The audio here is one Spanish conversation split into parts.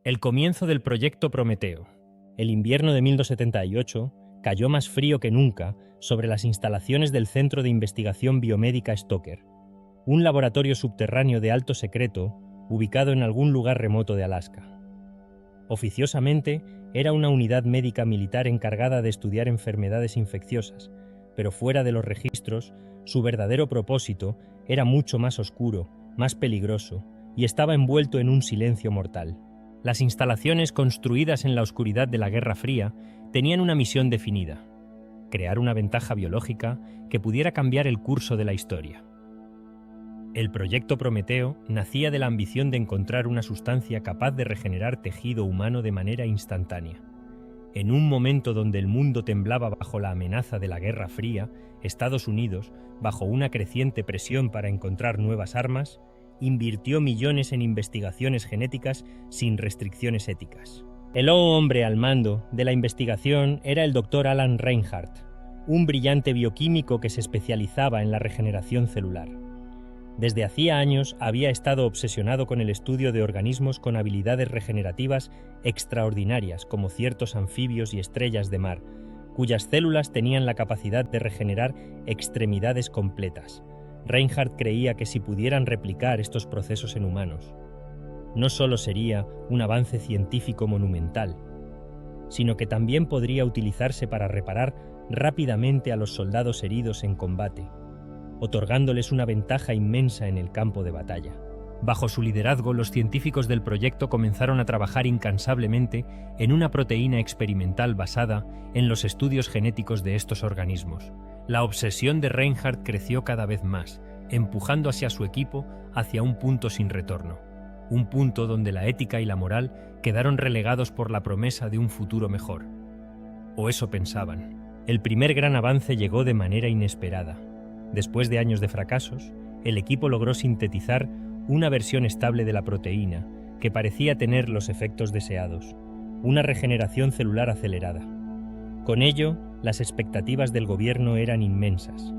El comienzo del proyecto Prometeo. El invierno de 1278 cayó más frío que nunca sobre las instalaciones del Centro de Investigación Biomédica Stoker, un laboratorio subterráneo de alto secreto ubicado en algún lugar remoto de Alaska. Oficiosamente, era una unidad médica militar encargada de estudiar enfermedades infecciosas, pero fuera de los registros, su verdadero propósito era mucho más oscuro, más peligroso, y estaba envuelto en un silencio mortal. Las instalaciones construidas en la oscuridad de la Guerra Fría tenían una misión definida: crear una ventaja biológica que pudiera cambiar el curso de la historia. El proyecto Prometeo nacía de la ambición de encontrar una sustancia capaz de regenerar tejido humano de manera instantánea. En un momento donde el mundo temblaba bajo la amenaza de la Guerra Fría, Estados Unidos, bajo una creciente presión para encontrar nuevas armas, invirtió millones en investigaciones genéticas sin restricciones éticas. El hombre al mando de la investigación era el Dr. Alan Reinhardt, un brillante bioquímico que se especializaba en la regeneración celular. Desde hacía años había estado obsesionado con el estudio de organismos con habilidades regenerativas extraordinarias, como ciertos anfibios y estrellas de mar, cuyas células tenían la capacidad de regenerar extremidades completas. Reinhardt creía que si pudieran replicar estos procesos en humanos, no solo sería un avance científico monumental, sino que también podría utilizarse para reparar rápidamente a los soldados heridos en combate, otorgándoles una ventaja inmensa en el campo de batalla. Bajo su liderazgo, los científicos del proyecto comenzaron a trabajar incansablemente en una proteína experimental basada en los estudios genéticos de estos organismos. La obsesión de Reinhardt creció cada vez más, empujando hacia su equipo hacia un punto sin retorno. Un punto donde la ética y la moral quedaron relegados por la promesa de un futuro mejor. O eso pensaban. El primer gran avance llegó de manera inesperada. Después de años de fracasos, el equipo logró sintetizar una versión estable de la proteína que parecía tener los efectos deseados, una regeneración celular acelerada. Con ello, las expectativas del gobierno eran inmensas,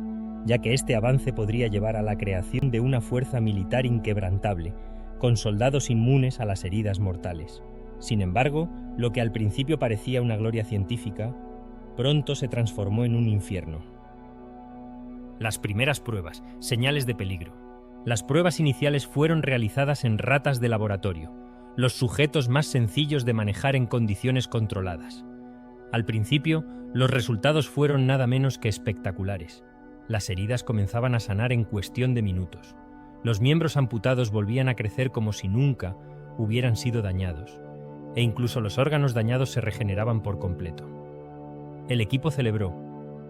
ya que este avance podría llevar a la creación de una fuerza militar inquebrantable, con soldados inmunes a las heridas mortales. Sin embargo, lo que al principio parecía una gloria científica, pronto se transformó en un infierno. Las primeras pruebas, señales de peligro. Las pruebas iniciales fueron realizadas en ratas de laboratorio, los sujetos más sencillos de manejar en condiciones controladas. Al principio, los resultados fueron nada menos que espectaculares. Las heridas comenzaban a sanar en cuestión de minutos. Los miembros amputados volvían a crecer como si nunca hubieran sido dañados, e incluso los órganos dañados se regeneraban por completo. El equipo celebró,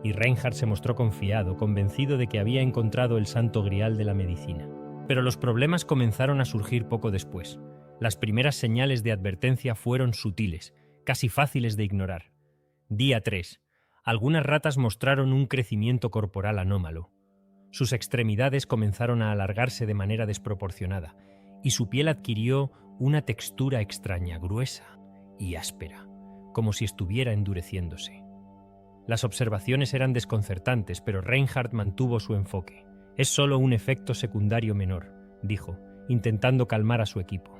y Reinhardt se mostró confiado, convencido de que había encontrado el santo grial de la medicina. Pero los problemas comenzaron a surgir poco después. Las primeras señales de advertencia fueron sutiles, casi fáciles de ignorar. Día 3. Algunas ratas mostraron un crecimiento corporal anómalo. Sus extremidades comenzaron a alargarse de manera desproporcionada, y su piel adquirió una textura extraña, gruesa y áspera, como si estuviera endureciéndose. Las observaciones eran desconcertantes, pero Reinhardt mantuvo su enfoque. «Es solo un efecto secundario menor», dijo, intentando calmar a su equipo.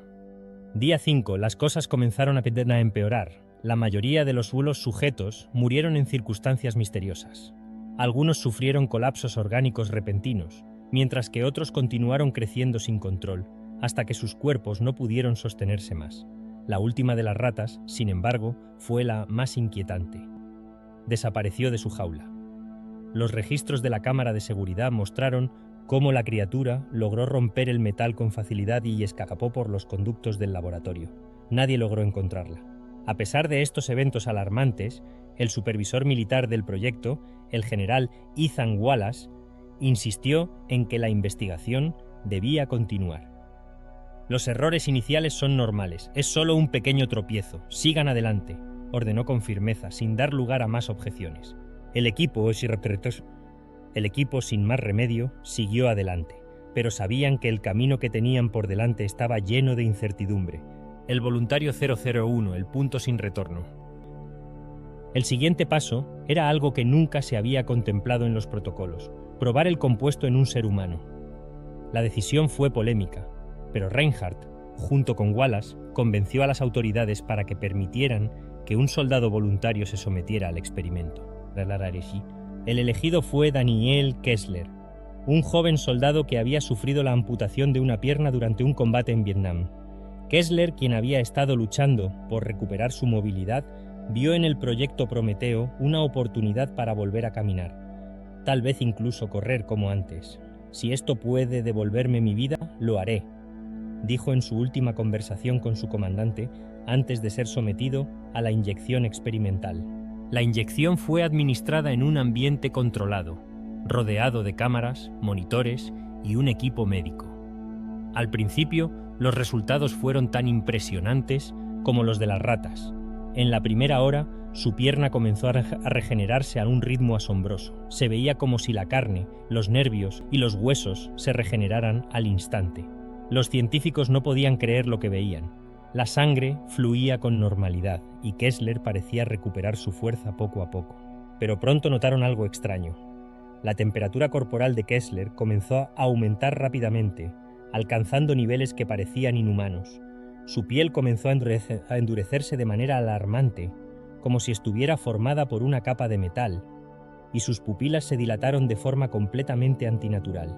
Día 5. Las cosas comenzaron a empeorar. La mayoría de los sujetos murieron en circunstancias misteriosas. Algunos sufrieron colapsos orgánicos repentinos, mientras que otros continuaron creciendo sin control, hasta que sus cuerpos no pudieron sostenerse más. La última de las ratas, sin embargo, fue la más inquietante. Desapareció de su jaula. Los registros de la cámara de seguridad mostraron cómo la criatura logró romper el metal con facilidad y escapó por los conductos del laboratorio. Nadie logró encontrarla. A pesar de estos eventos alarmantes, el supervisor militar del proyecto, el general Ethan Wallace, insistió en que la investigación debía continuar. «Los errores iniciales son normales, es solo un pequeño tropiezo, sigan adelante», ordenó con firmeza, sin dar lugar a más objeciones. El equipo, sin más remedio, siguió adelante, pero sabían que el camino que tenían por delante estaba lleno de incertidumbre. El voluntario 001, el punto sin retorno. El siguiente paso era algo que nunca se había contemplado en los protocolos: probar el compuesto en un ser humano. La decisión fue polémica, pero Reinhardt, junto con Wallace, convenció a las autoridades para que permitieran que un soldado voluntario se sometiera al experimento. El elegido fue Daniel Kessler, un joven soldado que había sufrido la amputación de una pierna durante un combate en Vietnam. Kessler, quien había estado luchando por recuperar su movilidad, vio en el proyecto Prometeo una oportunidad para volver a caminar, tal vez incluso correr como antes. Si esto puede devolverme mi vida, lo haré, dijo en su última conversación con su comandante antes de ser sometido a la inyección experimental. La inyección fue administrada en un ambiente controlado, rodeado de cámaras, monitores y un equipo médico. Al principio, los resultados fueron tan impresionantes como los de las ratas. En la primera hora, su pierna comenzó a regenerarse a un ritmo asombroso. Se veía como si la carne, los nervios y los huesos se regeneraran al instante. Los científicos no podían creer lo que veían. La sangre fluía con normalidad y Kessler parecía recuperar su fuerza poco a poco. Pero pronto notaron algo extraño. La temperatura corporal de Kessler comenzó a aumentar rápidamente, alcanzando niveles que parecían inhumanos. Su piel comenzó a endurecerse de manera alarmante, como si estuviera formada por una capa de metal, y sus pupilas se dilataron de forma completamente antinatural.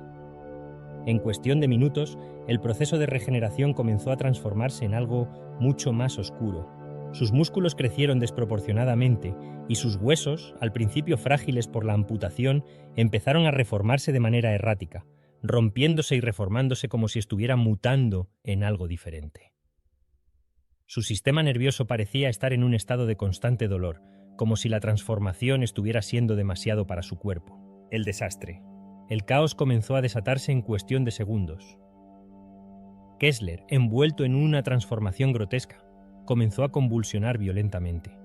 En cuestión de minutos, el proceso de regeneración comenzó a transformarse en algo mucho más oscuro. Sus músculos crecieron desproporcionadamente y sus huesos, al principio frágiles por la amputación, empezaron a reformarse de manera errática, rompiéndose y reformándose como si estuvieran mutando en algo diferente. Su sistema nervioso parecía estar en un estado de constante dolor, como si la transformación estuviera siendo demasiado para su cuerpo. El desastre. El caos comenzó a desatarse en cuestión de segundos. Kessler, envuelto en una transformación grotesca, comenzó a convulsionar violentamente.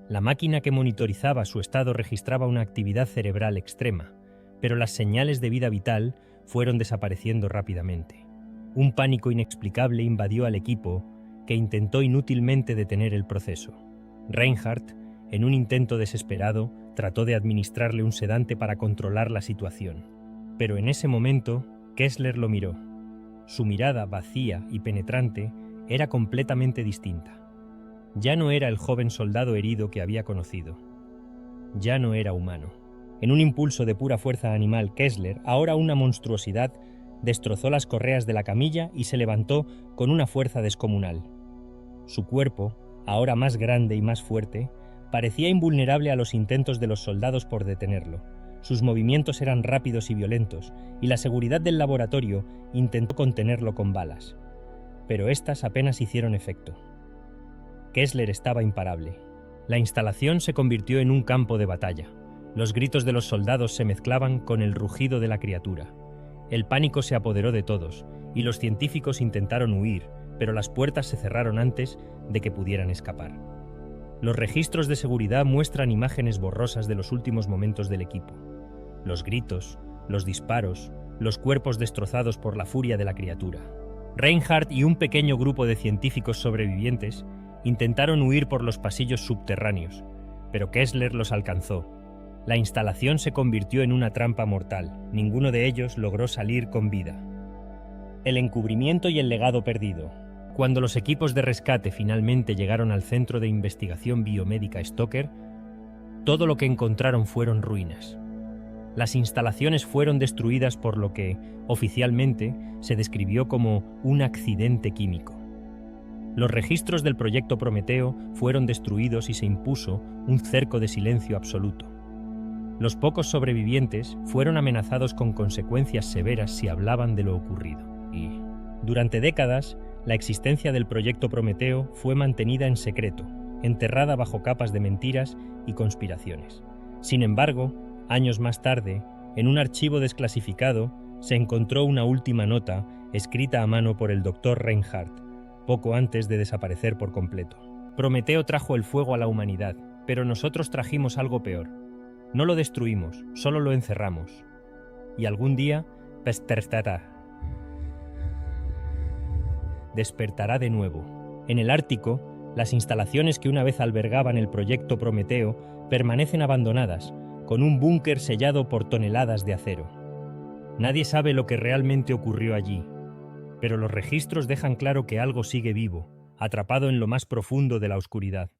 La máquina que monitorizaba su estado registraba una actividad cerebral extrema, pero las señales de vida vital fueron desapareciendo rápidamente. Un pánico inexplicable invadió al equipo, que intentó inútilmente detener el proceso. Reinhardt, en un intento desesperado, trató de administrarle un sedante para controlar la situación. Pero en ese momento, Kessler lo miró. Su mirada, vacía y penetrante, era completamente distinta. Ya no era el joven soldado herido que había conocido. Ya no era humano. En un impulso de pura fuerza animal, Kessler, ahora una monstruosidad, destrozó las correas de la camilla y se levantó con una fuerza descomunal. Su cuerpo, ahora más grande y más fuerte, parecía invulnerable a los intentos de los soldados por detenerlo. Sus movimientos eran rápidos y violentos, y la seguridad del laboratorio intentó contenerlo con balas. Pero éstas apenas hicieron efecto. Kessler estaba imparable. La instalación se convirtió en un campo de batalla. Los gritos de los soldados se mezclaban con el rugido de la criatura. El pánico se apoderó de todos, y los científicos intentaron huir, pero las puertas se cerraron antes de que pudieran escapar. Los registros de seguridad muestran imágenes borrosas de los últimos momentos del equipo. Los gritos, los disparos, los cuerpos destrozados por la furia de la criatura. Reinhardt y un pequeño grupo de científicos sobrevivientes intentaron huir por los pasillos subterráneos, pero Kessler los alcanzó. La instalación se convirtió en una trampa mortal. Ninguno de ellos logró salir con vida. El encubrimiento y el legado perdido. Cuando los equipos de rescate finalmente llegaron al Centro de Investigación Biomédica Stoker, todo lo que encontraron fueron ruinas. Las instalaciones fueron destruidas por lo que, oficialmente, se describió como un accidente químico. Los registros del proyecto Prometeo fueron destruidos y se impuso un cerco de silencio absoluto. Los pocos sobrevivientes fueron amenazados con consecuencias severas si hablaban de lo ocurrido. Y, durante décadas, la existencia del proyecto Prometeo fue mantenida en secreto, enterrada bajo capas de mentiras y conspiraciones. Sin embargo, años más tarde, en un archivo desclasificado, se encontró una última nota escrita a mano por el Dr. Reinhardt, poco antes de desaparecer por completo. Prometeo trajo el fuego a la humanidad, pero nosotros trajimos algo peor. No lo destruimos, solo lo encerramos. Y algún día, despertará de nuevo. En el Ártico, las instalaciones que una vez albergaban el proyecto Prometeo permanecen abandonadas, con un búnker sellado por toneladas de acero. Nadie sabe lo que realmente ocurrió allí. pero los registros dejan claro que algo sigue vivo, atrapado en lo más profundo de la oscuridad.